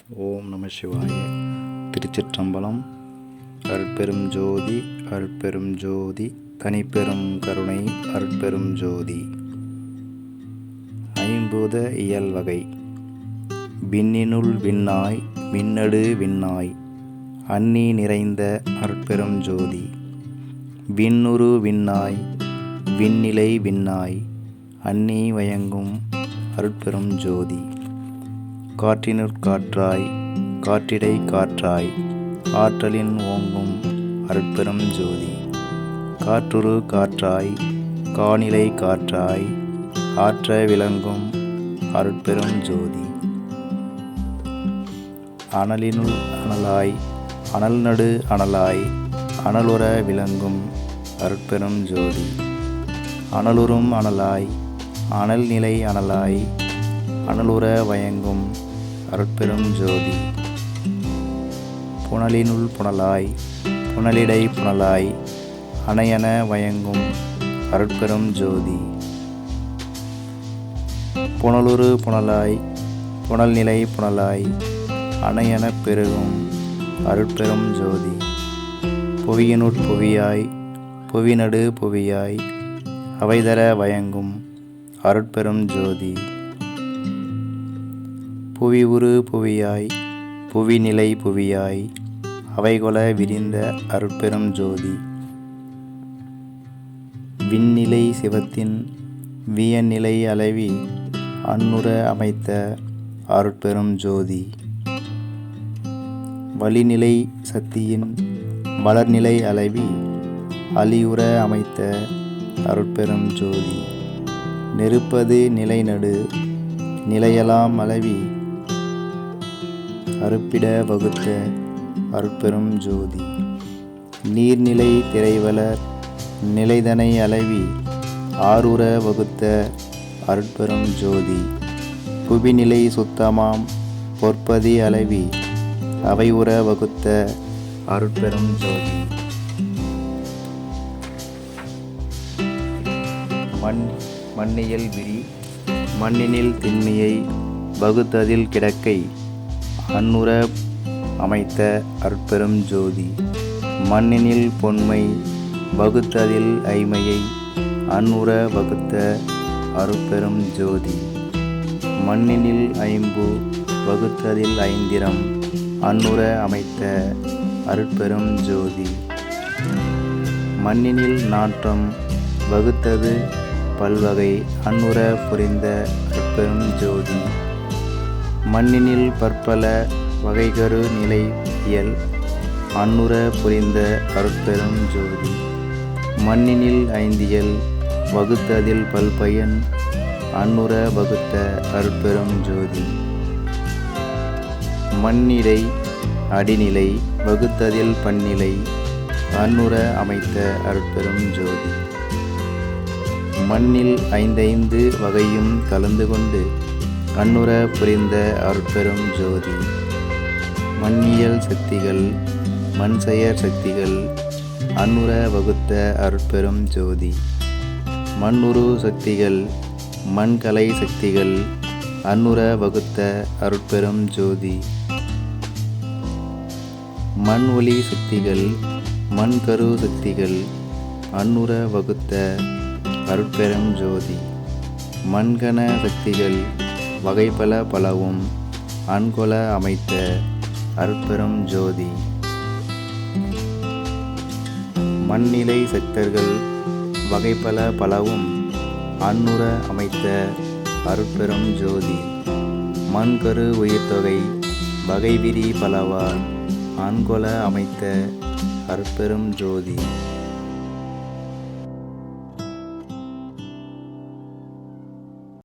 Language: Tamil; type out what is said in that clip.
ஓம் நம சிவாய. திருச்சிற்றம்பலம். அருட்பெரும் ஜோதி அருட்பெரும் ஜோதி தனிப்பெரும் கருணை அருட்பெரும் ஜோதி. ஐம்பூத இயல் வகை. விண்ணினுள் விண்ணாய் விண்ணடு விண்ணாய் அன்னி நிறைந்த அருட்பெரும் ஜோதி. விண்ணுரு விண்ணாய் விண்ணிலை விண்ணாய் அன்னி வயங்கும் அருட்பெரும் ஜோதி. காற்றினுட் காற்றாய் காற்றிடை காற்றாய் ஆற்றலின் ஓங்கும் அருட்பெரும் ஜோதி. காற்றுரு காற்றாய் காணிலை காற்றாய் ஆற்ற விளங்கும் அருட்பெரும் ஜோதி. அனலினுள் அனலாய் அனல் நடு அனலாய் அனலுற விளங்கும் அருட்பெரும் ஜோதி. அனலுறும் அனலாய் அனல் நிலை அனலாய் அனலுற வயங்கும் அருட்பெரும் ஜோதி. புனலினுள் புனலாய் புனலிடை புனலாய் அணையன வயங்கும் அருட்பெரும் ஜோதி. புனலுறு புனலாய் புனல்நிலை புனலாய் அணையன பெருகும் அருட்பெரும் ஜோதி. புவியினுட் புவியாய் புவிநடு புவியாய் அவைதர வயங்கும் அருட்பெரும் ஜோதி. புவி உரு புவியாய் புவிநிலை புவியாய் அவைகொல விரிந்த அருட்பெரும் ஜோதி. விண்ணிலை சிவத்தின் வியநிலை அளவி அன்னுற அமைத்த அருட்பெரும் ஜோதி. வளிநிலை சக்தியின் வளர்நிலை அளவி அலியுற அமைத்த அருட்பெரும் ஜோதி. நெருப்பது நிலைநடு நிலையலாம் அளவி அருப்பிட வகுத்த அருட்பெரும் ஜோதி. நீர்நிலை திரைவளர் நிலைதனை அளவி ஆறுற வகுத்த அருட்பெரும் ஜோதி. புவிநிலை சுத்தமாம் பொற்பதி அளவி அவை உற வகுத்த அருட்பெரும் ஜோதி. மண்ணியல் விரி மண்ணினில் திண்மையை வகுத்ததில் கிடக்கை அன்னுற அமைத்த அருட்பெரும் ஜோதி. மண்ணினில் பொன்மை வகுத்ததில் ஐமையை அன்னுற வகுத்த அருட்பெரும் ஜோதி. மண்ணினில் ஐம்பு வகுத்ததில் ஐந்திரம் அன்னுற அமைத்த அருட்பெரும் ஜோதி. மண்ணினில் நாற்றம் வகுத்தது பல்வகை அன்னுற புரிந்த அருட்பெரும் ஜோதி. மண்ணினில் பற்பல வகைகரு நிலை இயல் அன்னுற புரிந்த அருட்பெரும் ஜோதி. மண்ணினில் ஐந்தியல் வகுத்ததில் பல்பயன் அன்னுற வகுத்த அருட்பெரும் ஜோதி. மண்ணிடை அடிநிலை வகுத்ததில் பன்னிலை அன்னுற அமைத்த அருட்பெரும் ஜோதி. மண்ணில் ஐந்தைந்து வகையும் கலந்து கொண்டு அன்னுற புரிந்த அருட்பெரும் ஜோதி. மண்ணியல் சக்திகள் மண்செயர் சக்திகள் அன்னுற வகுத்த அருட்பெரும் ஜோதி. மண்ணுரு சக்திகள் மண்கலை சக்திகள் அன்னுற வகுத்த அருட்பெரும் ஜோதி. மண் ஒளி சக்திகள் மண்கரு சக்திகள் அன்னுற வகுத்த அருட்பெரும் ஜோதி. மண்கன சக்திகள் வகைபல பலவும் அன்கொல அமைத்த அருட்பெரும் ஜோதி. மண்ணிலை சக்தர்கள் வகைபல பலவும் அன்னுற அமைத்த அருட்பெரும் ஜோதி. மண்கரு உயிர்த்தொகை வகைவிரி பலவார் அன்கொல அமைத்த அருட்பெரும் ஜோதி.